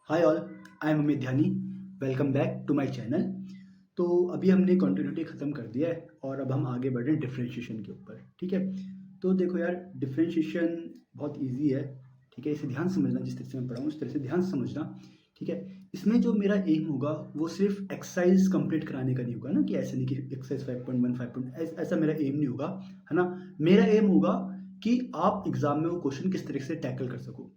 Hi all, I am Amit Dhyani. Welcome back to my channel. तो अभी हमने कंटिन्यूटी ख़त्म कर दिया है और अब हम आगे बढ़ रहे हैं डिफरेंशिएशन के ऊपर। ठीक है, तो देखो यार, डिफरेंशिएशन बहुत इजी है। ठीक है, इसे ध्यान से समझना, जिस तरह से मैं पढ़ाऊँ उस तरह से ध्यान से समझना। ठीक है, इसमें जो मेरा एम होगा वो सिर्फ एक्सरसाइज कंप्लीट कराने का नहीं होगा ना, कि ऐसे नहीं कि एक्सरसाइज 5.1 5. ऐसा मेरा एम नहीं होगा, है ना। मेरा एम होगा कि आप एग्जाम में वो क्वेश्चन किस तरह से टैकल कर सको।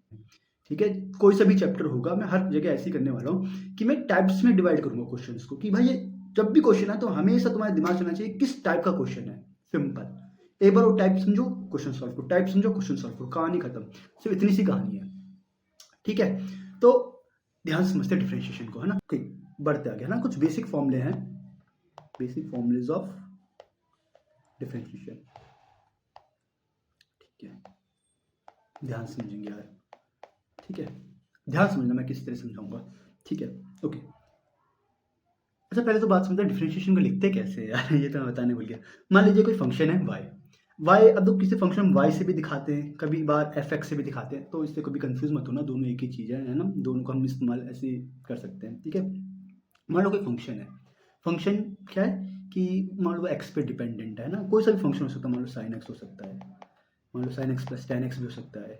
ठीक है, कोई सा भी चैप्टर होगा, मैं हर जगह ऐसे ही करने वाला हूँ कि मैं टाइप्स में डिवाइड करूंगा क्वेश्चंस को, कि भाई ये जब भी क्वेश्चन है तो हमेशा तुम्हारे दिमाग चलना चाहिए किस टाइप का क्वेश्चन है। सिंपल, एक बार वो टाइप समझो, क्वेश्चन सॉल्व करो, टाइप समझो, क्वेश्चन सॉल्व करो, कहानी खत्म। सिर्फ इतनी सी कहानी है। ठीक है, तो ध्यान से समझते हैं डिफरेंशिएशन को, है ना। ठीक, बढ़ते आगे, है ना। कुछ बेसिक फॉर्मूले हैं, बेसिक फॉर्मूलेज ऑफ डिफरेंशिएशन। ठीक है, ध्यान से समझेंगे यार। ठीक है, ध्यान समझना मैं किस तरह समझाऊंगा। ठीक है, ओके। अच्छा, पहले तो बात समझते हैं डिफरेंशिएशन को लिखते कैसे हैं यार। ये तो मैं बताने भूल गया। मान लीजिए कोई फंक्शन है y, अब तो किसी फंक्शन y से भी दिखाते हैं, कभी बार fx से भी दिखाते हैं, तो इससे कभी कंफ्यूज मत होना, दोनों एक ही चीज़ है ना। दोनों को हम इस्तेमाल ऐसे कर सकते हैं। ठीक है, मान लो कोई फंक्शन है। फंक्शन क्या है कि मान लो x पे डिपेंडेंट है ना, कोई सा भी फंक्शन हो सकता है। मान लो sin x हो सकता है, मान लो sin x plus tan x भी हो सकता है,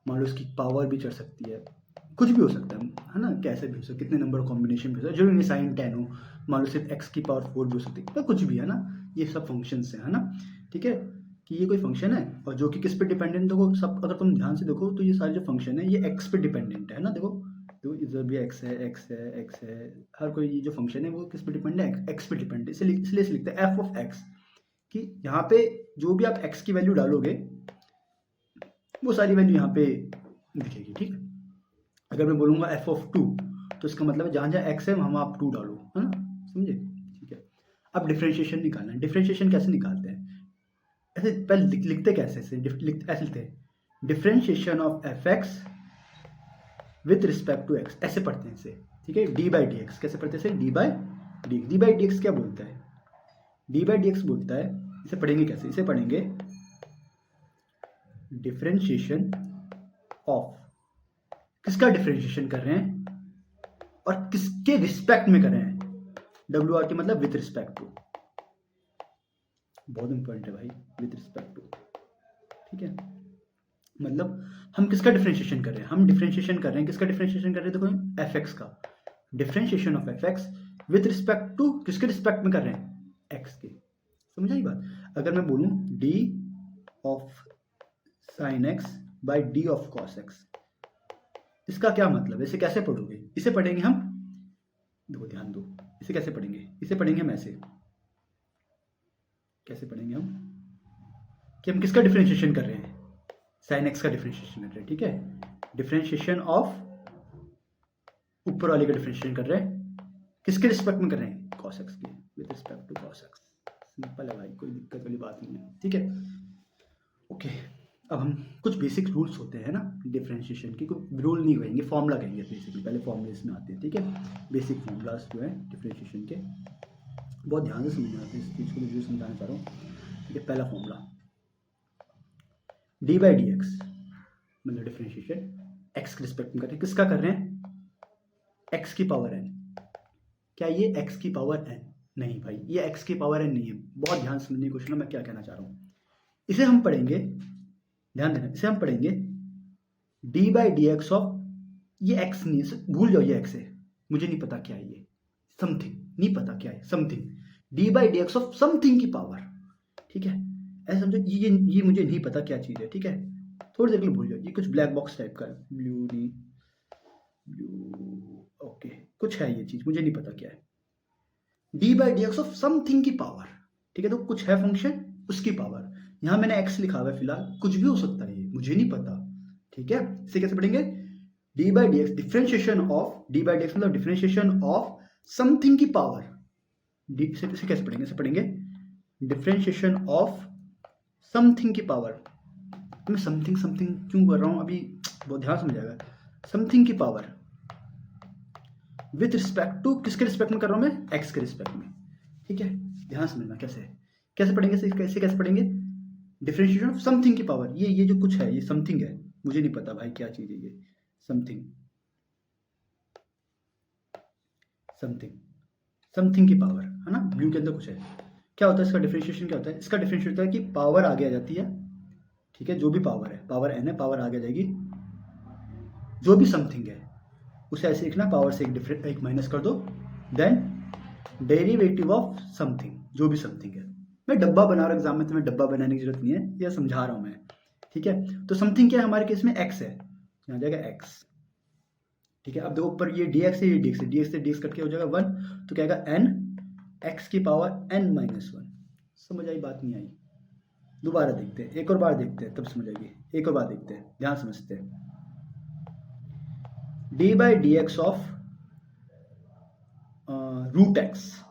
मान लो इसकी पावर भी चढ़ सकती है, कुछ भी हो सकता है ना, कैसे भी हो सकता है, कितने नंबर कॉम्बिनेशन भी हो सकता है, जो भी साइन टेन हो, मान लो सिर्फ x की पावर 4 भी हो सकती है, तो कुछ भी है ना। ये सब फंक्शंस हैं, है ना। ठीक है, कि ये कोई फंक्शन है और जो कि किस पे डिपेंडेंट, देखो सब, अगर तुम ध्यान से देखो तो ये सारे जो फंक्शन है ये x पे डिपेंडेंट है ना। देखो तो इधर भी x है, x है, x है, हर कोई ये जो फंक्शन है वो किस पे डिपेंड है, x पे डिपेंड है। इसलिए इसे लिखते हैं f ऑफ x, कि यहाँ पे जो भी आप x की वैल्यू डालोगे वो सारी वैल्यू यहाँ पे दिखेगी। ठीक है, अगर मैं बोलूँगा एफ ऑफ 2, तो इसका मतलब है जहाँ जहाँ एक्स है वहाँ आप 2 डालो, है ना। समझे। ठीक है, अब डिफरेंशिएशन निकालना है। डिफरेंशिएशन कैसे निकालते हैं, ऐसे पहले लिखते कैसे, ऐसे ऐसे लिखते हैं, differentiation of F x with respect to X, ऐसे पढ़ते हैं इसे। ठीक है, डी बाई डी एक्स कैसे पढ़ते हैं, डी बाई डी एक्स क्या बोलता है, डी बाई डी एक्स बोलता है। इसे पढ़ेंगे कैसे, इसे पढ़ेंगे डिफरेंशिएशन ऑफ, किसका डिफरेंशिएशन कर रहे हैं और किसके रिस्पेक्ट में कर रहे हैं। डब्ल्यू आर टी मतलब विथ रिस्पेक्ट टू, बहुत इंपॉर्टेंट है भाई, विथ रिस्पेक्ट टू। ठीक है, मतलब हम किसका डिफरेंशिएशन कर रहे हैं, हम डिफरेंशिएशन कर रहे हैं, किसका डिफरेंशिएशन कर रहे हैं, देखो एफ एक्स का differentiation of F x with respect to, किसके रिस्पेक्ट में कर रहे हैं, एक्स के। समझ आई बात। अगर मैं बोलूं D of sine x by D of cos x, इसका क्या मतलब है, इसे कैसे पढ़ोगे, इसे पढ़ेंगे हम, देखो ध्यान दो, इसे कैसे पढ़ेंगे, इसे पढ़ेंगे हम ऐसे, कैसे पढ़ेंगे हम, कि हम किसका डिफरेंशिएशन कर रहे हैं, साइन एक्स का डिफरेंशिएशन कर रहे हैं। ठीक है, डिफरेंशिएशन ऑफ, ऊपर वाले का डिफरेंशिएशन कर रहे हैं, किसके रिस्पेक्ट में कर रहे हैं, कॉस एक्स के, with respect to cos x. Simple है भाई, कोई दिक्कत वाली बात नहीं है। ठीक है, ओके। अब हम कुछ बेसिक रूल्स होते हैं ना डिफरेंशिएशन की, कोई रूल नहीं कहेंगे, फॉर्मूला कहेंगे बेसिकली, पहले फॉर्मूलेस में आते हैं। ठीक है, बेसिक फॉर्मूलाज जो है डिफरेंशिएशन के, बहुत ध्यान से समझना आते हैं इस चीज़ को, जो समझाना चाह रहा हूँ। ठीक है, पहला formula D by d x, मतलब डिफरेंशिएशन एक्स के रिस्पेक्ट में कर रहे हैं, किसका कर रहे हैं, एक्स की पावर एन। क्या ये एक्स की पावर एन, नहीं भाई, ये एक्स की पावर एन नहीं है। बहुत ध्यान समझने की कोशिश करना मैं क्या कहना चाह रहा हूँ। इसे हम पढ़ेंगे, ध्यान देना, इसे हम पढ़ेंगे d by d x of, ये एक्स नहीं है, भूल जाओ ये एक्स है, मुझे नहीं पता क्या है ये, समथिंग, नहीं पता क्या है, something, d by d x of something की पावर। ठीक है, ऐसा समझो, ये मुझे नहीं पता क्या चीज़ है। ठीक है, थोड़ी देर के लिए भूल जाओ, ये कुछ ब्लैक बॉक्स टाइप का, ब्लू नहीं, ब्लू, ओके, कुछ है ये चीज़, मुझे नहीं पता क्या है, d by d x of something की पावर। ठीक है, तो कुछ है फंक्शन, उसकी पावर, यहाँ मैंने एक्स लिखा हुआ है फिलहाल, कुछ भी हो सकता है, ये मुझे नहीं पता। ठीक है, इसे कैसे पढ़ेंगे, d by d x, differentiation of, D by d x मतलब डिफरेंशिएशन ऑफ समथिंग की पावर। इसे कैसे पढ़ेंगे, इसे पढ़ेंगे डिफरेंशिएशन ऑफ समथिंग की पावर। मैं समथिंग समथिंग क्यों कर रहा हूँ अभी, बहुत ध्यान समझ आएगा। समथिंग की पावर विथ रिस्पेक्ट टू, किसके रिस्पेक्ट में कर रहा हूँ मैं, एक्स के रिस्पेक्ट में। ठीक है, ध्यान समझना कैसे कैसे पढ़ेंगे, कैसे पढ़ेंगे, डिफरेंशिएशन ऑफ समथिंग की पावर, ये जो कुछ है ये समथिंग है, मुझे नहीं पता भाई क्या चीज़ है ये समथिंग। समथिंग, समथिंग की पावर, है ना, ब्लू के अंदर कुछ है। क्या होता है इसका डिफरेंशिएशन, क्या होता है इसका डिफरेंशिएशन होता है कि पावर आगे आ जाती है, ठीक है, जो भी पावर है, पावर n है, पावर आगे आ जाएगी, जो भी समथिंग है उसे ऐसे लिखना, पावर से एक माइनस कर दो, देन डेरिवेटिव ऑफ समथिंग, जो भी समथिंग है। मैं डब्बा बना रहा हूँ एग्जाम में, तुम्हें डब्बा बनाने की जरूरत नहीं है, यह समझा रहा हूँ मैं, ठीक है। तो समथिंग क्या है हमारे केस में, x है, यहाँ जाएगा x, ठीक है। अब देखो ऊपर ये dx है, ये dx है, dx से dx कट के हो जाएगा 1, तो क्या आएगा n x की पावर n माइनस 1। समझ आई, बात नहीं आई? दोबारा देखते हैं, एक और बार देखते हैं, तब समझ आएगी। एक और बार देखते हैं, ध्यान समझते हैं। D by d x of root x,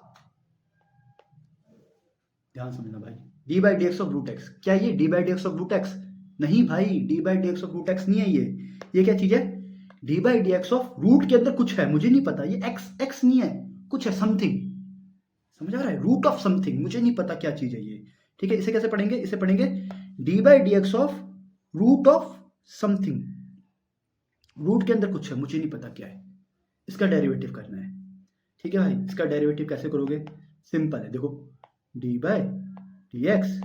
ध्यान समझना भाई, d by d x of root x, क्या ये d by d x of root x? नहीं भाई, d by d x of root x नहीं है ये क्या चीज है? D by d x of root के अंदर कुछ है, मुझे नहीं पता, ये एक्स एक्स नहीं है, कुछ है, समथिंग, समझ आ रहा है? रूट ऑफ समथिंग, मुझे नहीं पता क्या चीज है ये, ठीक है। इसे कैसे पढ़ेंगे? इसे पढ़ेंगे d by d x of root of something, root के अंदर कुछ है, मुझे नहीं पता क्या है, इसका डेरिवेटिव करना है, ठीक है भाई। इसका डेरिवेटिव कैसे करोगे? सिंपल है, देखो d by d x,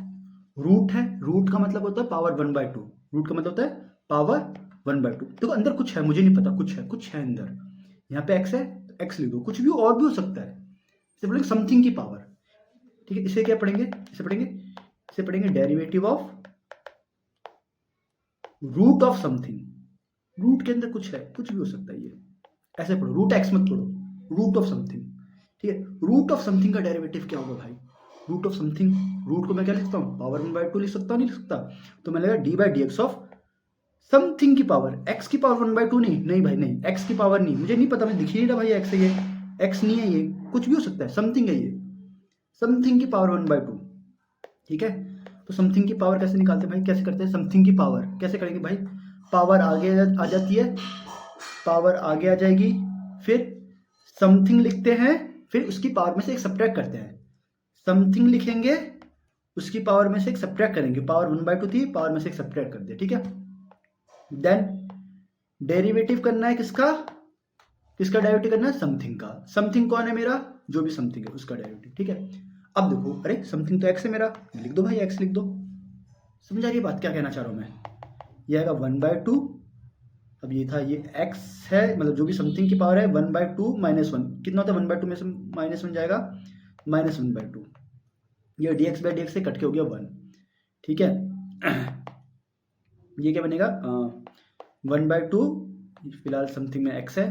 root है, रूट का मतलब होता है पावर 1/2, रूट का मतलब होता है पावर 1/2। देखो अंदर कुछ है, मुझे नहीं पता, कुछ है अंदर, यहाँ पे एक्स है तो एक्स लिख दो, कुछ भी और भी हो सकता है, इसे बोलेंगे समथिंग की पावर, ठीक है। इसे क्या पढ़ेंगे? इसे पढ़ेंगे derivative of root of something, root के अंदर कुछ है, कुछ भी हो सकता है ये, ऐसे पढ़ो, रूट एक्स मत पढ़ो, रूट ऑफ समथिंग, ठीक है। रूट ऑफ समथिंग का डेरिवेटिव क्या होगा भाई? रूट ऑफ समथिंग, रूट को मैं क्या लिख सकता हूँ? पावर 1/2 लिख सकता हूँ, नहीं लिख सकता? तो मैं लगेगा D by d x of something की पावर, एक्स की पावर 1/2 नहीं भाई, नहीं, एक्स की पावर नहीं, मुझे नहीं पता, मैं दिख ही नहीं रहा भाई, एक्स है ये, एक्स नहीं है ये, कुछ भी हो सकता है, समथिंग है ये, समथिंग की पावर 1/2, ठीक है। तो समथिंग की पावर कैसे निकालते हैं भाई? कैसे करते हैं समथिंग की पावर? कैसे करेंगे भाई? पावर आगे आ जाती है, पावर आगे आ जाएगी, फिर समथिंग लिखते हैं, फिर उसकी पावर में से एक सब्ट्रैक्ट करते हैं, समथिंग लिखेंगे, उसकी पावर में से एक सब्ट्रैक्ट करेंगे, पावर 1/2 थी, पावर में से एक सब्ट्रैक्ट कर दिया, ठीक है। देन डेरिवेटिव करना है किसका? किसका डेरिवेटिव करना है? समथिंग का। समथिंग कौन है मेरा? जो भी समथिंग है उसका डेरिवेटिव, ठीक है। अब देखो, अरे समथिंग तो एक्स है मेरा, लिख दो भाई, एक्स लिख दो। समझ आ रही है बात, क्या कहना चाह रहा हूं मैं? ये आएगा 1/2, अब ये था, ये x है, मतलब जो भी समथिंग की पावर है 1/2 माइनस 1, कितना होता है 1/2 में से माइनस 1 जाएगा, -1/2, ये dx बाई dx से कट के हो गया 1, ठीक है। ये क्या बनेगा? 1/2, फिलहाल समथिंग में x है,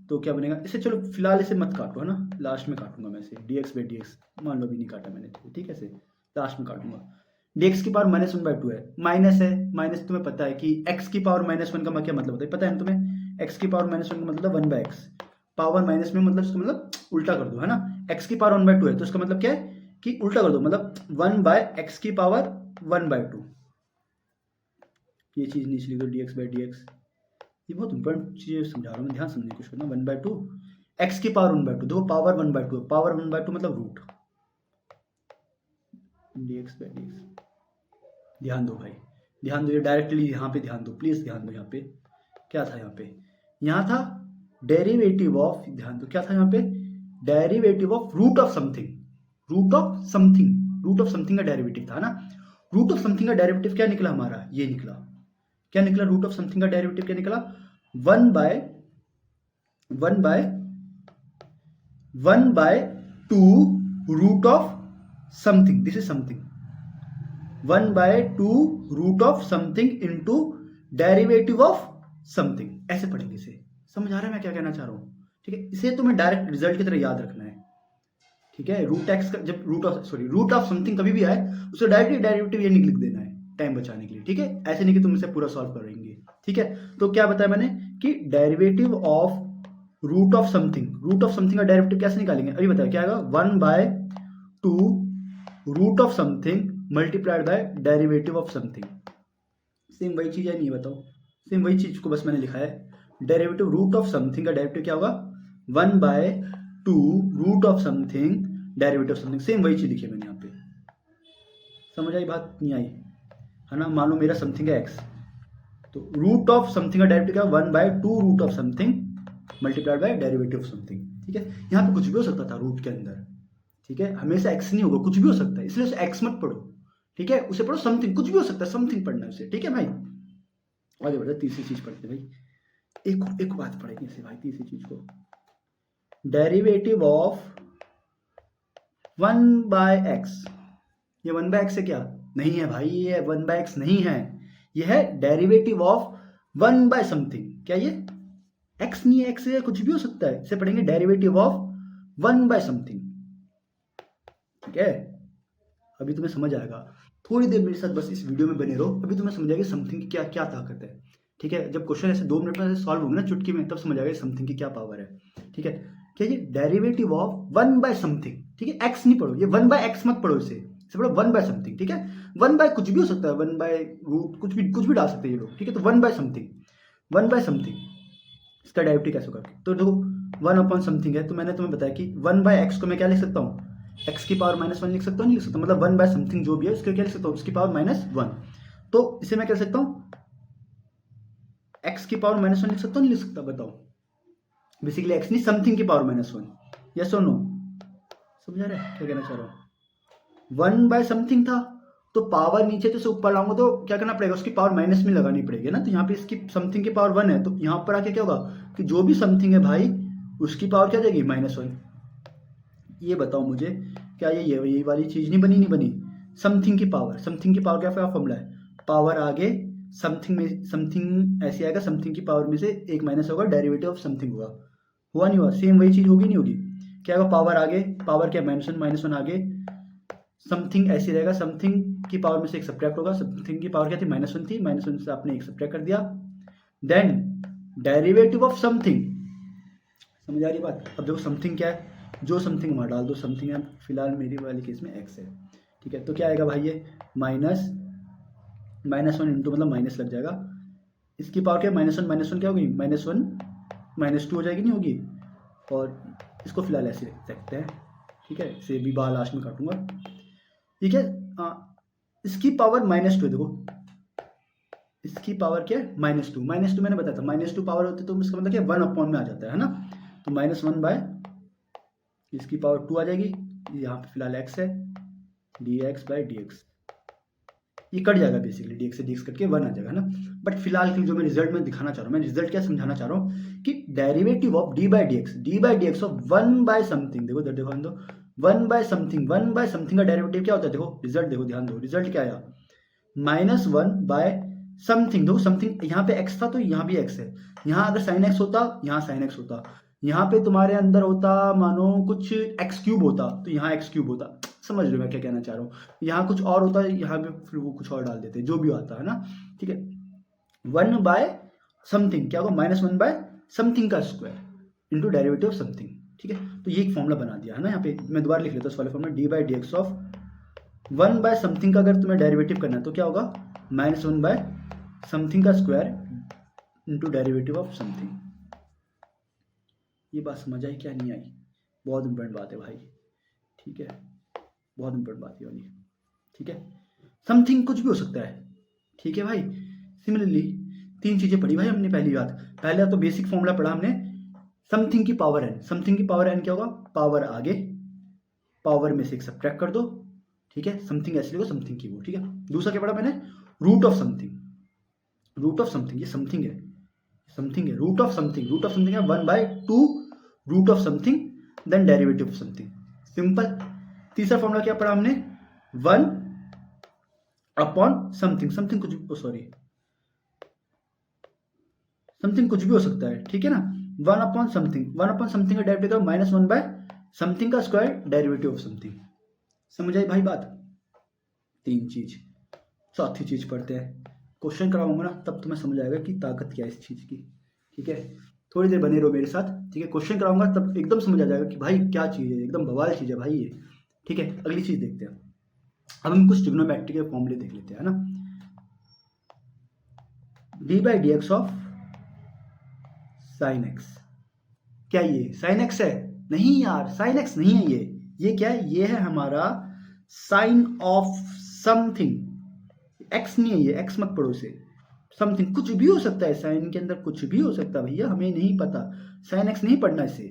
तो क्या बनेगा? इसे चलो फिलहाल इसे मत काटो, है ना, लास्ट में काटूंगा मैं इसे, dx बाई dx, मान लो भी नहीं काटा मैंने, ठीक है, इसे लास्ट में काटूंगा। dx की पावर -1/2 है, माइनस है, माइनस तुम्हें पता है कि x की पावर -1 का क्या मतलब होता है, पता है ना तुम्हें? x की पावर -1 का मतलब 1/x, पावर माइनस में मतलब इसका मतलब उल्टा कर दो, है ना। x की पावर 1/2 है, तो इसका मतलब क्या है कि उल्टा कर दो, मतलब 1/x की पावर 1/2, ये चीज नीचे लिख दो, dx बाई dx। ये बहुत इंपॉर्टेंट चीज समझा रहा हूँ मैं, ध्यान समझने की कोशिश करना। 1/2 x की पावर 1/2, देखो पावर 1/2 है, पावर 1/2 मतलब रूट, dx बाई dx। ध्यान दो भाई, ध्यान दो, ये डायरेक्टली यहाँ पे ध्यान दो, प्लीज ध्यान दो। यहाँ पे क्या था? यहाँ था डेरिवेटिव ऑफ, ध्यान दो क्या था यहाँ पे? Derivative of root of something, root of something, root of something का डेरिवेटिव था ना। रूट ऑफ समथिंग का डेरिवेटिव क्या निकला हमारा? ये निकला, क्या निकला? रूट ऑफ समथिंग का डेरिवेटिव क्या निकला? 1/2 root of something, this is something, 1/2 root of something into derivative of something, ऐसे पढ़ेंगे इसे। समझ आ रहा है मैं क्या कहना चाह रहा हूं? ठीक है, इसे तुम्हें डायरेक्ट रिजल्ट की तरह याद रखना है, ठीक है। रूट एक्स का जब रूट ऑफ समथिंग कभी भी आए, उसको डायरेक्टली डेरिवेटिव ये लिख देना है टाइम बचाने के लिए, ठीक है। ऐसे नहीं कि तुम इसे पूरा सॉल्व करेंगे, ठीक है। तो क्या बताया मैंने कि derivative of root of something, root of something का डेरिवेटिव कैसे निकालेंगे अभी बताया, क्या आएगा? 1/2 root of something multiplied by derivative of something. Same वही चीज है, नहीं बताओ, सेम वही चीज को बस मैंने लिखा है। डेरिवेटिव रूट ऑफ समथिंग का डेरिवेटिव क्या होगा? 1/2 root of something derivative of something, same वही चीज लिखी है मैंने यहाँ पे। समझ आई बात? नहीं आई, है ना। मान लो मेरा समथिंग है x, तो रूट ऑफ समथिंग का डेरिवेटिव क्या? 1/2 root of something multiplied by derivative of something. ठीक है, यहाँ पे कुछ भी हो सकता था रूट के अंदर, ठीक है, हमेशा एक्स नहीं होगा, कुछ भी हो सकता है, इसलिए उसे एक्स मत पढ़ो, ठीक है, उसे पढ़ो समथिंग, कुछ भी हो सकता है, समथिंग पढ़ना है उसे, ठीक है भाई। आगे बढ़ते, तीसरी चीज पढ़ते भाई, एक बात पढ़ेंगे इसे भाई, तीसरी चीज को, डेरिवेटिव ऑफ 1/x। ये 1/x है क्या? नहीं है भाई, ये 1/x नहीं है, ये है डेरिवेटिव ऑफ 1 बाय समथिंग। क्या ये x नहीं है, x है, कुछ भी हो सकता है, इसे पढ़ेंगे डेरिवेटिव ऑफ 1 बाय समथिंग, ठीक है। अभी तुम्हें समझ आएगा, थोड़ी देर मेरे साथ बस इस वीडियो में बने रहो, अभी तुम्हें समझ आएगा समथिंग की क्या क्या ताकत है, ठीक है। जब क्वेश्चन ऐसे 2 मिनट में ऐसे सॉल्व होंगे ना चुटकी में, तब समझ आएगा समथिंग की क्या पावर है, ठीक है। क्या ये डेरिवेटिव ऑफ 1 बाय समथिंग, ठीक है, x नहीं पढ़ो, ये 1 बाय x मत पढ़ो, इसे पढ़ो 1 बाय समथिंग, ठीक है। 1 बाय कुछ भी हो सकता है, 1 बाय रूट, कुछ भी डाल सकते हैं ये लोग, ठीक है। तो 1 बाय समथिंग, 1 बाय समथिंग, इसका डेरिवेटिव कैसे होगा? तो देखो 1 अपॉन समथिंग है, तो मैंने तुम्हें बताया कि 1 बाय x को मैं क्या लिख सकता हूँ, x की पावर -1 लिख सकता हूँ, नहीं लिख सकता, मतलब 1 बाय समथिंग जो भी है इसके क्या लिख सकता हूँ, उसकी पावर -1। तो इसे मैं क्या लिख सकता हूँ, x की पावर -1 लिख सकता हूँ, नहीं लिख सकता, बताओ। बेसिकली x नहीं, समथिंग की पावर -1, यस और नो, समझ आ रहा है क्या कहना चाह रहा हूँ। 1 बाय समथिंग था, तो पावर नीचे से ऊपर लाऊंगा तो क्या करना पड़ेगा, उसकी पावर माइनस में लगानी पड़ेगी ना। तो यहाँ पे इसकी समथिंग की पावर 1 है, तो यहाँ पर आके क्या होगा कि जो भी समथिंग है भाई उसकी पावर क्या जाएगी, -1। ये बताओ मुझे, क्या ये वाली चीज नहीं बनी समथिंग की पावर क्या फॉर्मूला है, पावर आगे समथिंग में, समथिंग ऐसे आएगा, समथिंग की पावर में से एक माइनस होगा, डेरिवेटिव ऑफ समथिंग होगा, हुआ नहीं हुआ, सेम वही चीज होगी नहीं होगी, क्या होगा, पावर आगे, पावर क्या -1 आगे, समथिंग ऐसे रहेगा, समथिंग की पावर में से एक सब्ट्रैक्ट होगा, समथिंग की पावर क्या थी, -1 थी, -1 से आपने एक सब्ट्रैक्ट कर दिया, देन डेरिवेटिव ऑफ समथिंग, समझ आ रही बात। अब देखो समथिंग क्या है, जो समथिंग वहाँ डाल दो, समथिंग है फिलहाल मेरी वाली केस में x है, ठीक है। तो क्या आएगा भाई, ये -1 इंटू मतलब माइनस लग जाएगा, इसकी पावर क्या, -1 क्या होगी, -1 -2 हो जाएगी, नहीं होगी, और इसको फिलहाल ऐसे रख सकते हैं, ठीक है, इसे भी बाहर लास्ट में काटूंगा, ठीक है। इसकी पावर -2 है, देखो इसकी पावर क्या है, -2 मैंने बताया था, -2 पावर होती है तो इसका मतलब क्या 1 अपॉन में आ जाता है ना, तो -1 बाय इसकी पावर 2 आ जाएगी, यहाँ पे फिलहाल x है, dx/dx, ये कट जाएगा बेसिकली, dx से dx कट के 1 आ जाएगा ना। बट फिलहाल के लिए जो मैं रिजल्ट में दिखाना चाह रहा हूँ, मैं रिजल्ट क्या समझाना चाह रहा हूँ कि derivative of d/dx of 1 by something, देखो ध्यान दो, 1 बाय समथिंग का डेरिवेटिव क्या होता है, देखो रिजल्ट देखो, ध्यान दो, रिजल्ट क्या आया, -1 बाय समथिंग, देखो समथिंग यहाँ पे x था तो यहाँ भी x है, यहाँ अगर sin x होता, यहाँ sin x होता, यहाँ पे तुम्हारे अंदर होता मानो कुछ x³ होता, तो यहाँ x³ होता, समझ लो मैं क्या कहना चाह रहा हूँ, यहाँ कुछ और होता है, यहाँ पे फिर वो कुछ और डाल देते, जो भी आता है ना, ठीक है। 1 बाय समथिंग क्या होगा, -1 बाय समथिंग का square into derivative of something, ठीक है। तो ये एक फॉर्मूला बना दिया है ना, यहाँ पे मैं दोबारा लिख लेता हूँ इस वाले formula, d/dx of 1 by something का अगर तुम्हें डेरिवेटिव करना है तो क्या होगा, -1 बाय समथिंग का square into derivative of something. ये बात समझ आई क्या, नहीं आई, बहुत इंपॉर्टेंट बात है भाई, ठीक है, बहुत इंपॉर्टेंट बात है वाली, ठीक है। समथिंग कुछ भी हो सकता है, ठीक है भाई। सिमिलरली 3 चीजें पढ़ी भाई हमने, पहली बात, पहला तो बेसिक फॉर्मूला पढ़ा हमने, समथिंग की पावर n, समथिंग की पावर n क्या होगा, पावर आगे, पावर में से एक सब्ट्रैक्ट कर दो, ठीक है, समथिंग ऐसे लिखो, समथिंग की वो, ठीक है। दूसरा क्या पढ़ा मैंने, रूट ऑफ समथिंग, ये समथिंग है, रूट ऑफ समथिंग है 1/2 root of something then derivative of something, simple. तीसरा फॉर्मूला क्या पढ़ा हमने, 1 अपॉन समथिंग कुछ, सॉरी समथिंग कुछ भी हो सकता है, ठीक है ना, 1 अपॉन समथिंग का डेरिवेटिव -1 बाय समथिंग का स्क्वायर डेरिवेटिव ऑफ समथिंग, समझ आई भाई बात। 3 चीज, चौथी चीज पढ़ते हैं, क्वेश्चन कराऊंगा ना तब तुम्हें समझ आएगा कि ताकत क्या है इस चीज की, ठीक है। थोड़ी देर बने रहो मेरे साथ, ठीक है, क्वेश्चन कराऊंगा तब एकदम समझ आ जाएगा कि भाई क्या चीज है, एकदम बवाल चीज है भाई ये, ठीक है। अगली चीज देखते हैं, अब हम कुछ ट्रिग्नोमेट्री के फॉर्मूले देख लेते हैं, है ना। d/dx ऑफ sin x, क्या ये sin x है, नहीं यार sin x नहीं है, ये क्या है, ये है हमारा sin ऑफ समथिंग, x नहीं है ये, x मत पढ़ो इसे, समथिंग कुछ भी हो सकता है, साइन के अंदर कुछ भी हो सकता है भैया, हमें नहीं पता, sin x नहीं पढ़ना इसे,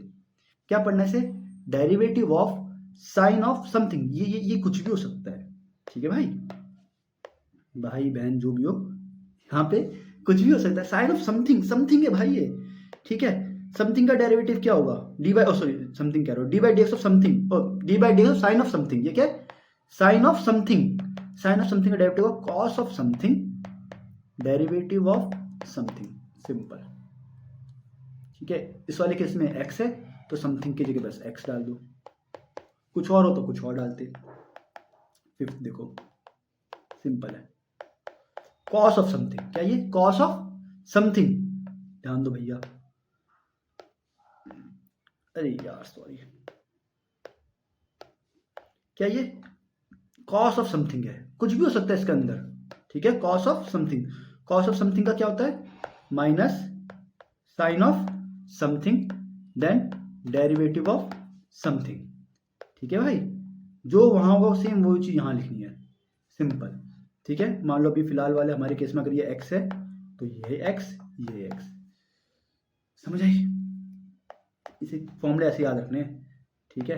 क्या पढ़ना है इसे? Derivative of sine of something. ये कुछ भी हो सकता है, ठीक है भाई, भाई बहन जो भी हो, यहाँ पे कुछ भी हो सकता है। साइन ऑफ समथिंग, समथिंग है भाई ये, ठीक है। समथिंग का डेरिवेटिव क्या होगा? डी बाई, सॉरी समथिंग कह रहा हूँ, d by d x of something, d by d x of sine of something. ये क्या है? Sine of something. Sine of something का डेरिवेटिव होगा cos of something, derivative of something, simple, ठीक है। इस वाले केस में एक्स है तो समथिंग की जगह बस एक्स डाल दो, कुछ और हो तो कुछ और डालते। फिफ्थ देखो, सिंपल है, कॉस ऑफ समथिंग। क्या ये? कॉस ऑफ समथिंग, ध्यान दो भैया, अरे यार सॉरी, क्या ये? कॉस ऑफ समथिंग है, कुछ भी हो सकता है इसके अंदर, ठीक है। Cos of something, cos of something का क्या होता है? Minus sine of something then derivative of something, ठीक है भाई। जो वहां होगा सेम वही चीज यहां लिखनी है, सिंपल, ठीक है। मान लो अभी फिलहाल वाले हमारे केस में अगर ये x है तो ये x, ये x, समझ आई? इसे फॉर्मूले ऐसे याद रखने हैं, ठीक है।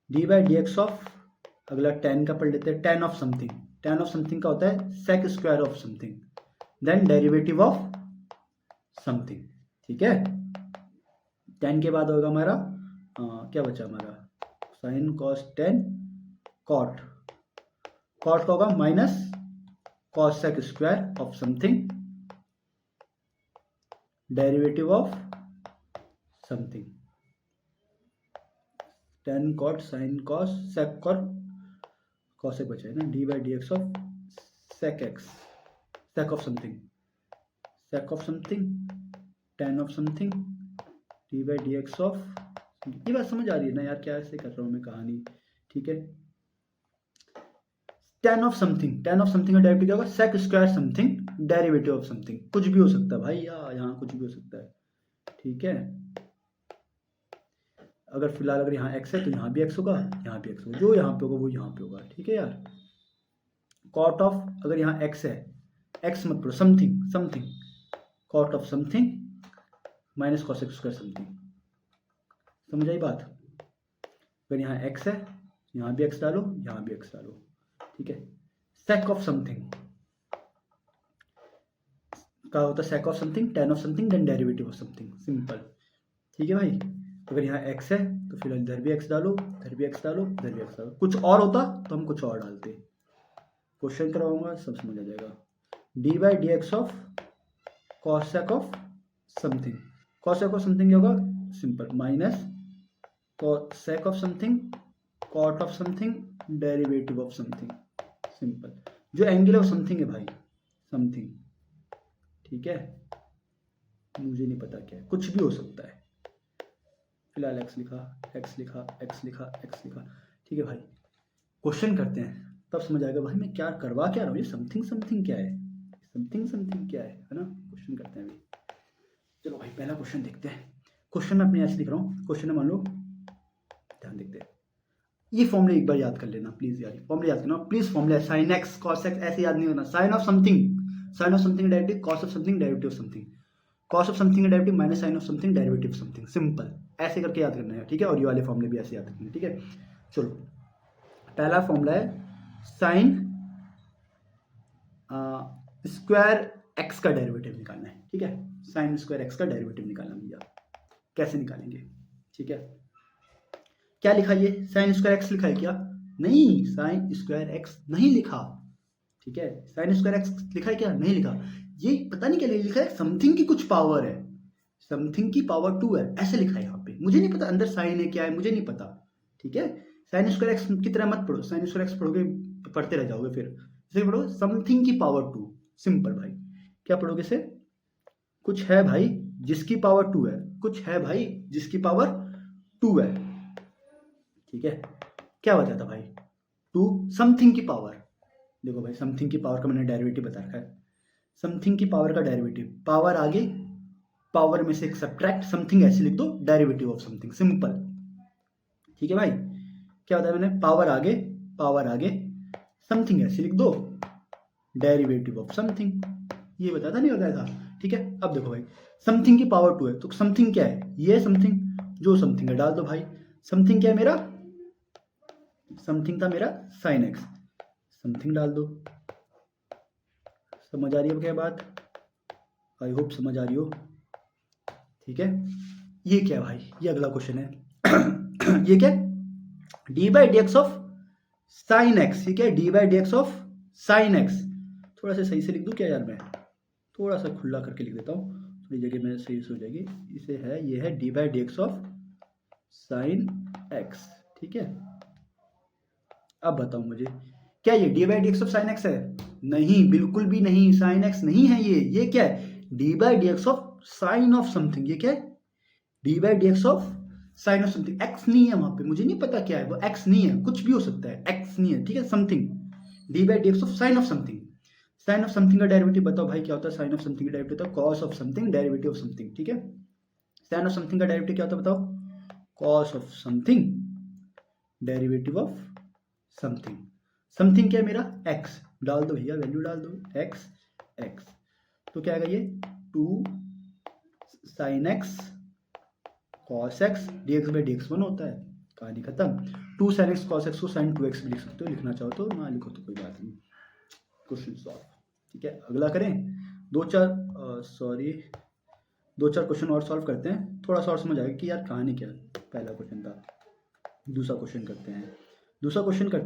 D by d x of, अगला टेन का पढ़ लेते हैं, tan of something. Tan of something का होता है sec square of something then derivative of something, ठीक है। टेन के बाद होगा हमारा क्या बचा हमारा? Sine cos tan cot, cot का होगा minus cosec square of something derivative of something, tan cot sine cos sec cot, cos एक बचा है ना, d by d x of sec x, sec of something, sec of something tan of something d by d x of, ये बात समझ आ रही है ना यार, क्या ऐसे कर रहा हूँ मैं कहानी, ठीक है। Tan of something, tan of something का डेरिवेटिव क्या होगा? Sec square something derivative of something, कुछ भी हो सकता है भाई, यहाँ कुछ भी हो सकता है, ठीक है। अगर फिलहाल अगर यहाँ x है तो यहाँ भी x होगा, यहाँ भी x होगा, जो यहाँ पे होगा वो यहाँ पे होगा, ठीक है यार। कॉट ऑफ, अगर यहाँ x है, x मत पढ़ो, something, something, cot of something minus cosec square something, समझ आई बात? अगर यहाँ x है, यहाँ भी x डालो, यहाँ भी x डालो, ठीक है। सेक ऑफ समथिंग का होता है sec of something tan of something then derivative of something, simple, ठीक है भाई। अगर यहाँ x है तो फिर इधर भी x डालो, इधर भी x डालो, इधर भी x डालो, कुछ और होता तो हम कुछ और डालते। क्वेश्चन करवाऊंगा सब समझ आ जाएगा। D by d x of cosec of something, cosec of something क्या होगा? Simple, minus cosec of something cot of something derivative of something, simple. जो एंगल है वो समथिंग है भाई, समथिंग, ठीक है। मुझे नहीं पता क्या है, कुछ भी हो सकता है। फिलहाल x लिखा, x लिखा, x लिखा, x लिखा, ठीक है भाई। क्वेश्चन करते हैं तब समझ आएगा भाई मैं क्या करवा क्या रहा हूँ, ये समथिंग समथिंग क्या है, समथिंग समथिंग क्या है ना। क्वेश्चन करते हैं अभी, चलो भाई पहला क्वेश्चन देखते हैं। क्वेश्चन मैं अपने ऐसे लिख रहा हूँ, क्वेश्चन मान लो, ध्यान देखते हैं, ये फॉर्मूले एक बार याद कर लेना प्लीज यार, फॉर्मूले याद करना please. Formula sine x cos x ऐसे याद नहीं करना, sine of something, sine of something derivative, cos of something derivative of something, cos of something का derivative minus sine of something derivative of something, simple, ऐसे करके याद करना है, ठीक है। और ये वाले फॉर्मूले भी ऐसे याद रखना है, ठीक है। चलो पहला फॉर्मूला है साइन स्क्वायर एक्स का डेरिवेटिव निकालना है, ठीक है। साइन स्क्वायर एक्स का डेरिवेटिव निकालना भैया, कैसे निकालेंगे, ठीक है। क्या लिखा ये? साइन स्क्वायर एक्स लिखा है क्या? नहीं, साइन स्क्वायर एक्स नहीं लिखा, ठीक है। साइन स्क्वायर एक्स लिखा है क्या? नहीं लिखा। ये पता नहीं क्या लिखा है, समथिंग की कुछ पावर है, समथिंग की पावर 2 है, ऐसे लिखा है यहाँ पे, मुझे नहीं पता अंदर साइन है क्या है, मुझे नहीं पता, ठीक है। साइन स्क्वायर एक्स की तरह मत पढ़ो, साइन स्क्वायर एक्स पढ़ोगे पढ़ते रह जाओगे, फिर इसे पढ़ो समथिंग की पावर 2, सिंपल भाई। क्या पढ़ोगे इसे? कुछ है भाई जिसकी पावर 2 है, कुछ है भाई जिसकी पावर 2 है, ठीक है। क्या बचा था भाई? 2 समथिंग की पावर, देखो भाई समथिंग की पावर का मैंने डेरिवेटिव बता रखा है, समथिंग की पावर का डेरिवेटिव, पावर आगे, पावर में से एक सब्ट्रैक्ट, समथिंग ऐसे लिख दो, डेरिवेटिव ऑफ समथिंग, सिंपल, ठीक है भाई। क्या बताया मैंने? पावर आगे समथिंग ऐसे लिख दो, डेरिवेटिव ऑफ समथिंग, ये बताया नहीं बताया था, ठीक है। अब देखो भाई, समथिंग की पावर 2 है, तो समथिंग क्या है, ये समथिंग, जो समथिंग है डाल दो भाई। समथिंग क्या है मेरा, समथिंग था मेरा साइन एक्स, समथिंग डाल दो। समझ आ रही है क्या बात, आई होप समझ आ रही हो, ठीक है। ये क्या है भाई, ये अगला क्वेश्चन है ये क्या, D by d x of sine x, ठीक है, d by d x of sine x. थोड़ा सा सही से लिख दूं क्या यार, मैं थोड़ा सा खुला करके लिख देता हूँ, थोड़ी जगह में सही से हो जाएगी। इसे है, ये है d by d x of sine x, ठीक है। अब बताओ मुझे, क्या ये d by d x of sine x है? नहीं, बिल्कुल भी नहीं, साइन एक्स नहीं है ये क्या है, d by d x of sine of something. ये क्या है, d by d x of sine of something. X नहीं है वहां पे, मुझे नहीं पता क्या है वो, एक्स नहीं है, कुछ भी हो सकता है, एक्स नहीं है, ठीक है। Something, d by d x of sine of something. Sine of something का डेरिवेटिव बताओ भाई क्या होता है, साइन ऑफ समथिंग का डेरिवेटिव होता है cos of something, derivative of something, ठीक है। साइन ऑफ समथिंग का डेरिवेटिव क्या होता है बताओ, cos of something, derivative of something. Something क्या है मेरा, एक्स, डाल दो भैया, वैल्यू डाल दो, एक्स एक्स, तो क्या आएगा ये 2 sign x cos x, D x by d x 1 होता है, कहानी खत्म। 2 साइन एक्स कॉस एक्स को साइन 2x भी लिख सकते हो, लिखना चाहो तो, ना लिखो तो कोई बात नहीं, क्वेश्चन सॉल्व, ठीक है। अगला करें, दो चार क्वेश्चन और सॉल्व करते हैं, थोड़ा सा और समझ आएगा कि यार कहानी क्या है। पहला क्वेश्चन था, दूसरा क्वेश्चन करते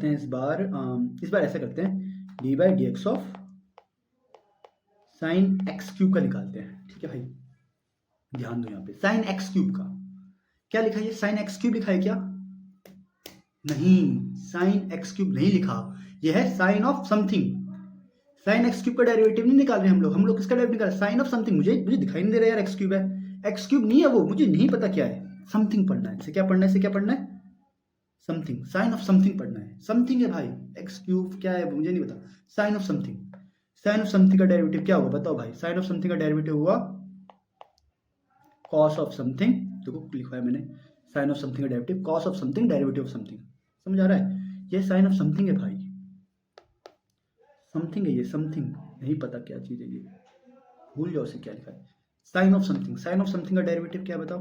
हैं, इस बार ऐसा करते हैं, d by d x of sign x cube का निकालते हैं, ठीक है भाई। ध्यान दो यहाँ पे, साइन एक्स क्यूब का क्या लिखा है, साइन एक्स क्यूब लिखा है क्या, नहीं, साइन एक्स क्यूब नहीं लिखा, यह है sine of something. Sine x cube का डेरिवेटिव नहीं निकाल रहे हम लोग किसका डेरिवेटिव निकाल रहे, साइन ऑफ समथिंग। मुझे दिखाई नहीं दे रहा यार, एक्स क्यूब है, एक्स क्यूब नहीं है वो, मुझे नहीं पता क्या है, समथिंग पढ़ना है, इसे क्या पढ़ना है, इसे क्या पढ़ना है, समथिंग, साइन ऑफ समथिंग पढ़ना है, समथिंग है भाई, एक्स क्यूब क्या है मुझे नहीं पता, sine of something. Sine of something का डेरिवेटिव क्या होगा बताओ भाई, साइन ऑफ समथिंग का डेरिवेटिव हुआ कॉस ऑफ समथिंग, देखो लिखा है मैंने, साइन ऑफ समथिंग का derivative cos of something, derivative of something. समझ आ रहा है, ये साइन ऑफ समथिंग है भाई, समथिंग है ये, समथिंग नहीं पता क्या चीज है ये, भूल जाओ उसे क्या लिखा है, sine of something. Sine of something का डेरिवेटिव क्या बताओ,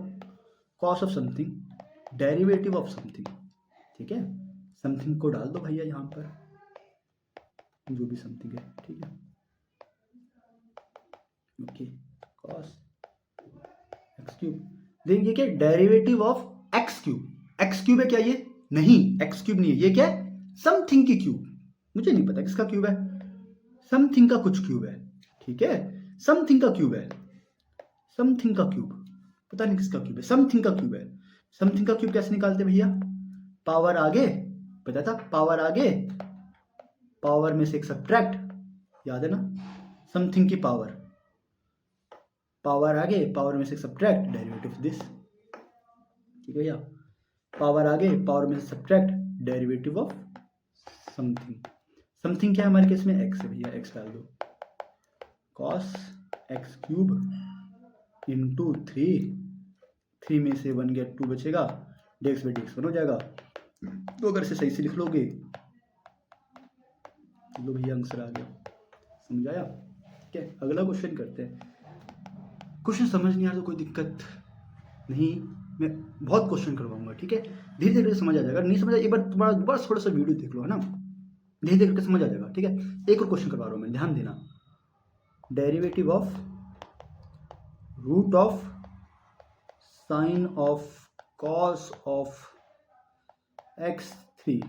cos of something, derivative of something, ठीक है। समथिंग को डाल दो भैया यहाँ पर, जो भी समथिंग है, ठीक है, ओके, कॉस एक्स क्यूब, देखिए ये क्या, derivative of x cube, x cube है क्या ये, नहीं, एक्स क्यूब नहीं है, ये क्या है, समथिंग की क्यूब, मुझे नहीं पता किसका क्यूब है, समथिंग का कुछ क्यूब है, ठीक है, समथिंग का क्यूब है, समथिंग का क्यूब, पता नहीं किसका क्यूब है, समथिंग का क्यूब है। समथिंग का क्यूब कैसे निकालते भैया, पावर आगे, पता था, पावर आगे, पावर में से एक सब्ट्रैक्ट, याद है ना, समथिंग की पावर, पावर आगे, पावर में से सब्ट्रैक्ट, डेरिवेटिव ऑफ दिस, ठीक है भैया, पावर आगे, पावर में से subtract, derivative of something. Something क्या है हमारे केस में, एक्स है भैया, एक्स डाल दो, कॉस एक्स क्यूब इंटू 3 में से 1 गया 2 बचेगा, D x by d x 1 हो जाएगा। तो अगर इसे सही से लिख लोगे, लो भैया आंसर आ गया, समझ आया, ठीक है। अगला क्वेश्चन करते हैं, क्वेश्चन समझ नहीं आया तो कोई दिक्कत नहीं, मैं बहुत क्वेश्चन करवाऊंगा, ठीक है, धीरे धीरे समझ आ जाएगा, नहीं समझ एक बार दोबारा थोड़ा सा वीडियो देख लो, है ना, धीरे धीरे करके समझ आ जाएगा, ठीक है। एक और क्वेश्चन करवा रहा हूँ मैं, ध्यान देना, derivative of root of sine of cos of x3,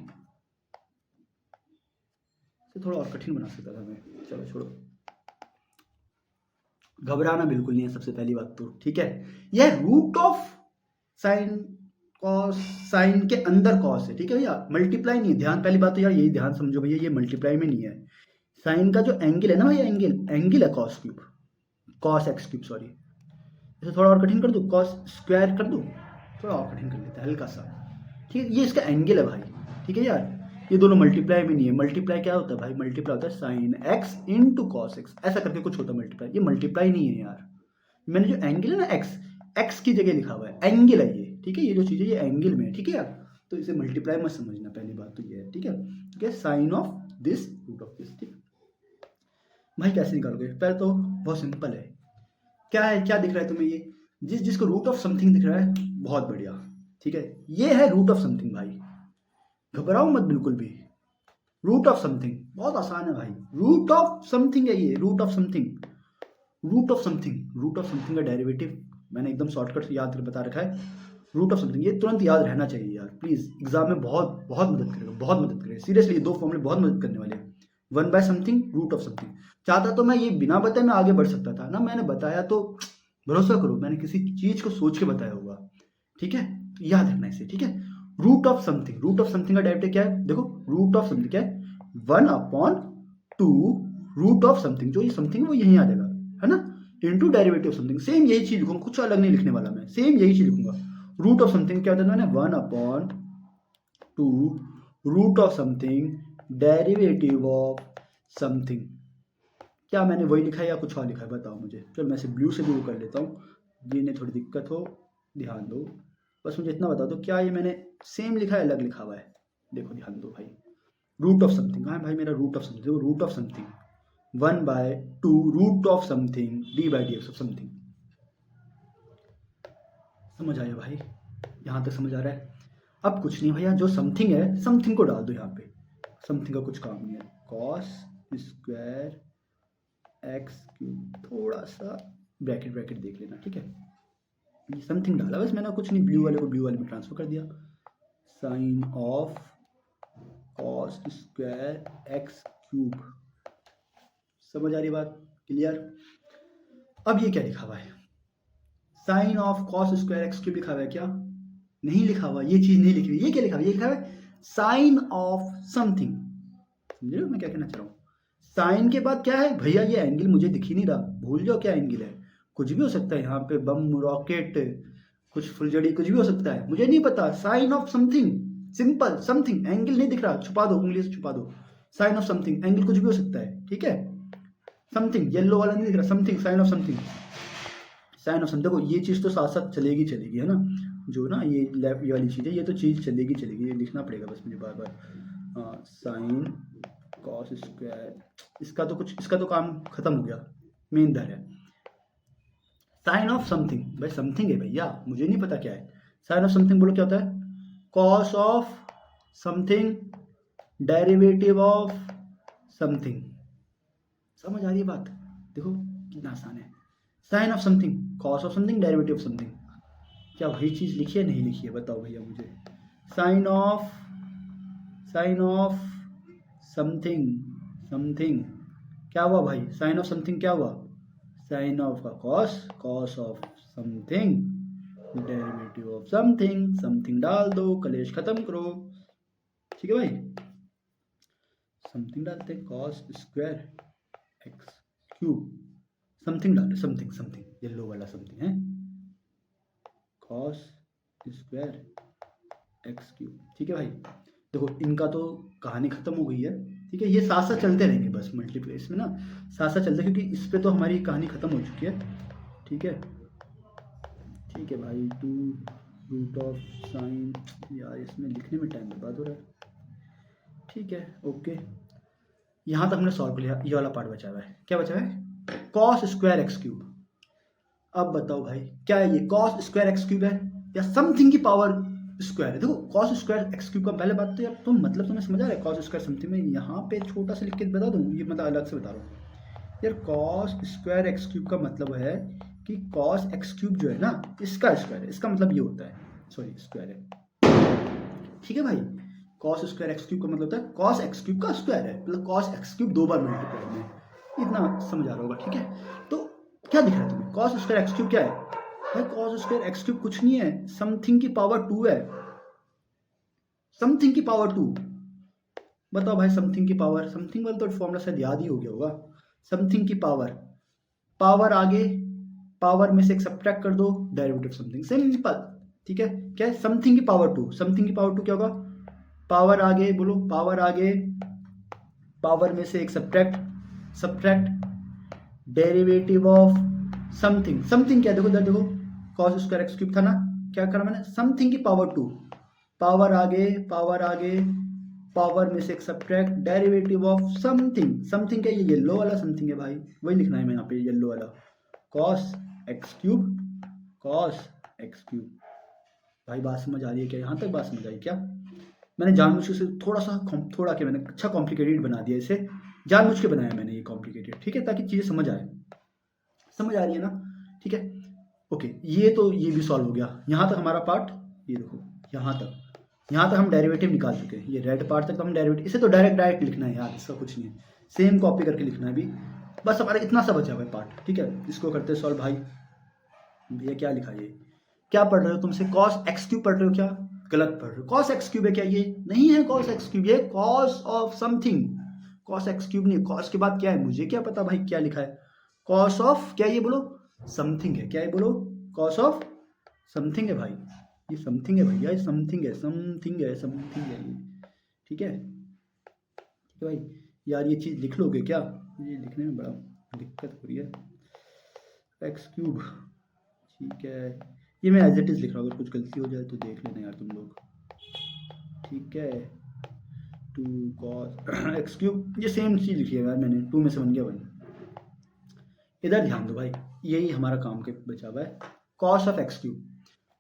थोड़ा और कठिन बना सकता था मैं, चलो छोड़ो, घबराना बिल्कुल नहीं है, सबसे पहली बात तो, ठीक है, यह root of sine cos, sine के अंदर कॉस है, ठीक है भैया, मल्टीप्लाई नहीं है, ध्यान, पहली बात तो यार यही ध्यान समझो भैया, ये मल्टीप्लाई में नहीं है, साइन का जो एंगल है ना भैया, एंगल है cos cube, cos x cube, sorry, इसे थोड़ा और कठिन कर दूं, कॉस स्क्वायर कर दूं, थोड़ा और कठिन कर लेते हैं हल्का सा, ठीक है, ये इसका एंगल है भाई, ठीक है यार, ये दोनों मल्टीप्लाई में नहीं है, मल्टीप्लाई क्या होता है भाई, मल्टीप्लाई होता है sine x into cos x, ऐसा करके कुछ होता है मल्टीप्लाई, ये मल्टीप्लाई नहीं है यार, मैंने जो एंगल है ना एक्स की जगह लिखा हुआ है, एंगल है ये, ठीक है, ये जो चीज़ है ये एंगल में है, ठीक है यार, तो इसे मल्टीप्लाई मत समझना, पहली बात तो ये है, ठीक है, sine of this root of this, ठीक है। भाई कैसे निकालोगे? पहले तो बहुत सिंपल है। क्या है, क्या दिख रहा है तुम्हें? ये जिसको रूट ऑफ समथिंग दिख रहा है, बहुत बढ़िया, ठीक है, ये है रूट ऑफ समथिंग भाई। घबराओ मत बिल्कुल भी। रूट ऑफ समथिंग बहुत आसान है भाई, रूट ऑफ समथिंग है ये, root of something. Root of something, root of something का डेरिवेटिव मैंने एकदम शॉर्टकट से याद कर बता रखा है। रूट ऑफ समथिंग, ये तुरंत याद रहना चाहिए यार प्लीज, एग्जाम में बहुत बहुत मदद करेगा, बहुत मदद करेगा सीरियसली। ये दो फॉर्मूले बहुत मदद करने वाले हैं। One by something, root of something. चाहता तो मैं ये बिना बताए मैं आगे बढ़ सकता था ना, मैंने बताया तो भरोसा करो मैंने किसी चीज को सोच के बताया होगा, ठीक है, तो याद रखना इसे, ठीक है। Root of something, root of something का डेरिवेटिव क्या है? देखो रूट ऑफ समथिंग क्या है? 1/2 रूट ऑफ समथिंग, जो ये समथिंग वो यहीं आ जाएगा, है ना, into derivative of something. Same यही चीज लिखूंगा, कुछ अलग नहीं लिखने वाला मैं, सेम यही चीज लिखूंगा। रूट ऑफ समथिंग क्या होता है? मैंने 1/2 root of something derivative of something. क्या मैंने वही लिखा है या कुछ और लिखा है? बताओ मुझे। चलो मैं इसे ब्लू से भी वो कर लेता हूँ, ये नहीं थोड़ी दिक्कत हो, ध्यान दो। बस मुझे इतना बता दो, क्या ये मैंने सेम लिखा है, अलग लिखा हुआ है? देखो ध्यान दो भाई, रूट ऑफ समथिंग कहाँ है भाई? मेरा root of something, root of something 1/2 root of something d by d x of something. समझ आया भाई? यहाँ तक समझ आ रहा है? अब कुछ नहीं भैया, जो समथिंग है समथिंग को डाल दो यहाँ पे, समथिंग का कुछ काम नहीं है। कॉस स्क्वायर एक्स क्यूब, थोड़ा सा ब्रैकेट ब्रैकेट देख लेना, ठीक है। ये समथिंग डाला बस मैंने, कुछ नहीं, ब्लू वाले को ब्लू वाले में ट्रांसफर कर दिया। Sine of cos square x cube. समझ आ रही बात? क्लियर? अब ये क्या लिखा हुआ है? Sine of cos square x cube लिखा हुआ है क्या? नहीं लिखा हुआ, ये चीज नहीं लिखी हुई। ये क्या लिखा हुआ है? ये लिखा हुआ है साइन ऑफ समथिंग। समझ रहे हो मैं क्या कहना चाह रहा हूँ? साइन के बाद क्या है भैया? ये एंगल मुझे दिख ही नहीं रहा, भूल जाओ क्या एंगल है, कुछ भी हो सकता है यहाँ पे, बम, रॉकेट, कुछ फुलझड़ी, कुछ भी हो सकता है, मुझे नहीं पता। Sine of something, simple, something, angle नहीं दिख रहा, छुपा दो, उंगली से छुपा दो। साइन ऑफ समथिंग, एंगल कुछ भी हो सकता है, ठीक है। समथिंग, येलो वाला नहीं दिख रहा, something, sine of something, sine of something. देखो ये चीज तो साथ साथ चलेगी चलेगी, है ना, जो ना ये लेफ्ट वाली चीज है, ये तो चीज चलेगी चलेगी, ये लिखना पड़ेगा बस मुझे बार बार। साइन कॉस स्क्वायर, इसका तो कुछ, इसका तो काम खत्म हो गया, मेन दर है। साइन ऑफ समथिंग, भाई समथिंग है भैया, मुझे नहीं पता क्या है। साइन ऑफ समथिंग बोलो क्या होता है? Cos of something derivative of something. समझ आ रही है बात? देखो कितना आसान है। Sine of something, cos of something, derivative of something. क्या वही चीज लिखी है, नहीं लिखी है? बताओ भैया मुझे। साइन ऑफ समथिंग, समथिंग क्या हुआ भाई? साइन ऑफ समथिंग क्या हुआ? साइन ऑफ का cos, cos of something derivative of something, something डाल दो, कलेश खत्म करो, ठीक है भाई। समथिंग डालते हैं, cos square x cube, something डाल, समथिंग, समथिंग येलो वाला समथिंग है, कॉस स्क्वायर एक्स क्यूब, ठीक है भाई। देखो इनका तो कहानी खत्म हो गई है, ठीक है, ये साथ साथ चलते रहेंगे बस, मल्टीप्लेस में ना साथ साथ चलते, क्योंकि इस पे तो हमारी कहानी खत्म हो चुकी है, ठीक है। ठीक है भाई, 2 रूट ऑफ साइन, यार इसमें लिखने में टाइम बर्बाद हो रहा है, ठीक है, ओके। यहाँ तक हमने सॉल्व कर लिया, ये वाला पार्ट बचा हुआ है, क्या बचा है? Cos square x cube. अब बताओ भाई क्या है ये? कॉस स्क्वायर एक्स क्यूब है या समथिंग की पावर स्क्वायर है? देखो कॉस स्क्वायर एक्स क्यूब का पहले बात तो यार तुम मतलब तुम्हें समझ आ रहा है? कॉस स्क्वायर समथिंग में यहाँ पे छोटा सा लिख के बता दूँ, ये मतलब अलग से बता रहा हूँ यार। कॉस स्क्वायर एक्स क्यूब का मतलब है कि कॉस एक्स क्यूब जो है ना, इसका स्क्वायर है, इसका मतलब ये होता है, सॉरी स्क्वायर है, ठीक है भाई। कॉस स्क्वायर एक्स क्यूब का मतलब होता है कॉस एक्स क्यूब का स्क्वायर है, मतलब कॉस एक्स क्यूब 2 बार मल्टीप्लाई में, इतना समझ आ रहा होगा, ठीक है। तो क्या दिख रहा है तुम्हें? कॉस स्क्वायर एक्स क्यूब क्या है भाई? कॉस स्क्वायर एक्स क्यूब कुछ नहीं है, समथिंग की पावर 2 है, समथिंग की पावर 2। बताओ भाई समथिंग की पावर, समथिंग वाला तो फॉर्मूला शायद याद ही हो गया होगा। समथिंग की पावर, पावर आगे, पावर में से एक सब्ट्रैक्ट कर दो, डेरिवेटिव समथिंग, सिंपल, ठीक है। क्या है? समथिंग की पावर 2, समथिंग की पावर 2 क्या होगा? पावर आगे बोलो, पावर आगे, पावर में से एक subtract, subtract derivative of something, something क्या? देखो इधर देखो, कॉस स्क्वायर एक्स क्यूब था ना, क्या करा मैंने? समथिंग की पावर 2, पावर आगे, पावर आगे, पावर में से subtract derivative of something, something क्या ये येलो वाला समथिंग है भाई, वही लिखना है मैं यहाँ पे येलो वाला, cos x cube, cos x cube. भाई बात समझ आ रही है क्या, यहाँ तक बात समझ आई क्या? मैंने जानबूझ के इसे थोड़ा क्या मैंने अच्छा कॉम्प्लिकेटेड बना दिया, इसे जानबूझ के बनाया मैंने ये कॉम्प्लिकेटेड, ठीक है, ताकि चीज़ें समझ आए। समझ आ रही है ना? ठीक है, ओके, ये तो ये भी सॉल्व हो गया। यहाँ तक हमारा पार्ट, ये देखो यहाँ तक हम डेरिवेटिव निकाल चुके हैं। ये रेड पार्ट तक तो हम डेरिवेटिव, इसे तो डायरेक्ट लिखना है यार, इसका कुछ नहीं है, सेम कॉपी करके लिखना है अभी। बस हमारा इतना सा बचा हुआ है पार्ट, ठीक है, इसको करते सॉल्व। भाई भैया क्या लिखा ये, क्या पढ़ रहे हो तुमसे, कॉस एक्स क्यूब पढ़ रहे हो क्या? गलत पढ़ रहे हो। कॉस एक्स क्यूब है क्या? ये नहीं है कॉस एक्स क्यूब, ये cos of something, cos x cube नहीं। कॉस के बाद क्या है मुझे क्या पता भाई, क्या लिखा है, कॉस ऑफ क्या, ये बोलो समथिंग है क्या, ये बोलो कॉस ऑफ समथिंग है भाई, ये समथिंग है भैया, ये समथिंग है, समथिंग है, समथिंग है ये, ठीक है। ठीक है भाई, यार ये चीज़ लिख लोगे क्या, ये लिखने में बड़ा दिक्कत हो रही है, एक्स क्यूब, ठीक है, ये मैं एज इट इज़ लिख रहा हूँ, अगर कुछ गलती हो जाए तो देख लेना यार तुम लोग, ठीक है। 2 cos एक्स क्यूब, ये सेम चीज़ लिखी है यार मैंने, 2 में से बन गया 1। इधर ध्यान दो भाई, यही हमारा काम के बचा हुआ है, कॉस ऑफ एक्स क्यूब।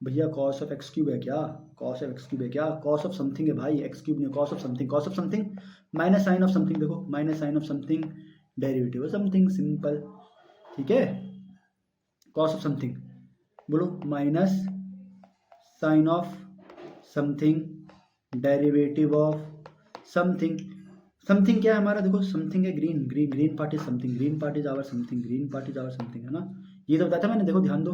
भैया कॉस ऑफ एक्स क्यूब है क्या, कॉस ऑफ एक्स क्यूब है क्या, कॉस ऑफ समथिंग है भाई, एक्स क्यूब नहीं, cos of something, cos of something minus sine of something, देखो minus sine of something derivative of something, simple, ठीक है। कॉस ऑफ समथिंग बोलो minus sine of something derivative of something. Something क्या है हमारा, देखो something है green, green part is something, green part is our something, green part is our something, है ना, ये तो बताया था मैंने, देखो ध्यान दो,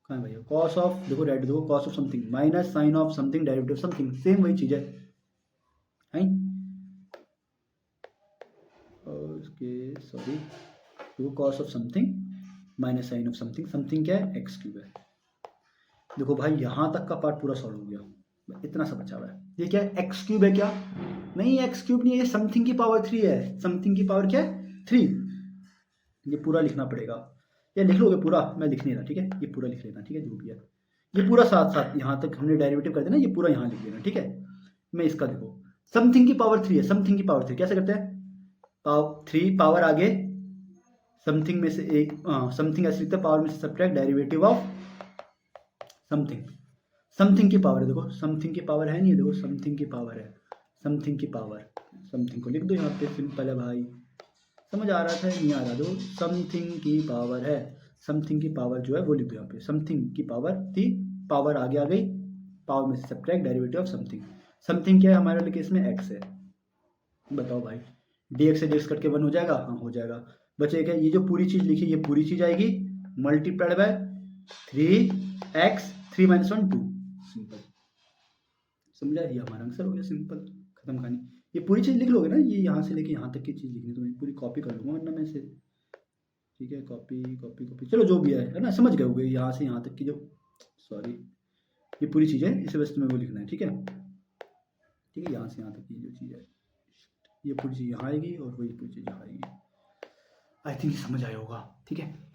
कहाँ है भैया, कॉस ऑफ, देखो रेड देखो, cos of something minus sine of something derivative something, same वही चीज़ है, ओके सॉरी, देखो cos of something minus sine of something, something क्या है, एक्स क्यूब है। देखो भाई यहाँ तक का पार्ट पूरा सॉल्व हो गया, इतना सा बचा हुआ है, ये क्या है, एक्स क्यूब है क्या, नहीं एक्स क्यूब नहीं है, ये समथिंग की पावर 3 है, समथिंग की पावर क्या है 3, ये पूरा लिखना पड़ेगा, ये लिख लोगे पूरा, मैं लिख नहीं रहा, ठीक है, ये पूरा लिख लेना, ठीक है, जो भी है ये पूरा साथ साथ यहाँ तक हमने डेरिवेटिव कर देना, ये पूरा यहाँ लिख देना, ठीक है। मैं इसका देखो, समथिंग की पावर 3 है, समथिंग की पावर 3 कैसे करते हैं, 3 पावर आगे समथिंग में से एक, समथिंग ऐसे लिखते हैं, पावर में से subtract derivative of something, something की पावर है, देखो समथिंग की पावर है नहीं, देखो समथिंग की पावर है, समथिंग की पावर, समथिंग को लिख दो यहाँ पे, सिंपल है भाई, समझ आ रहा था नहीं आ रहा, दो समथिंग की पावर है, समथिंग की पावर जो है वो लिख दो यहाँ पे, समथिंग की पावर थी, पावर आगे आ गई, पावर में से subtract derivative of something, something क्या है हमारे वाले केस में एक्स है, बताओ भाई, dx से dx कट के 1 हो जाएगा, हाँ हो जाएगा, बचेगा ये जो पूरी चीज़ लिखी, ये पूरी चीज़ आएगी मल्टीप्लाइड बाय 3x, 3 - 1 2, सिंपल, समझा, ये हमारा आंसर हो गया, सिंपल, खत्म कहानी। ये पूरी चीज़ लिख लोगे ना, ये यहाँ से लेके यहाँ तक की चीज़ लिखनी, तो मैं पूरी कॉपी कर लूँगा वरना मैं से, ठीक है, कॉपी कॉपी कॉपी, चलो जो भी है ना, समझ गए होगे, यहाँ से यहाँ तक की जो, सॉरी ये पूरी चीज़ है, इसे बस तुम्हें वो लिखना है, ठीक है, ठीक है, यहाँ से यहाँ तक की जो चीज़ है, ये पूरी चीज़ यहाँ आएगी और वही पूरी चीज़ यहाँ आएगी, आई थिंक समझ आया होगा, ठीक है।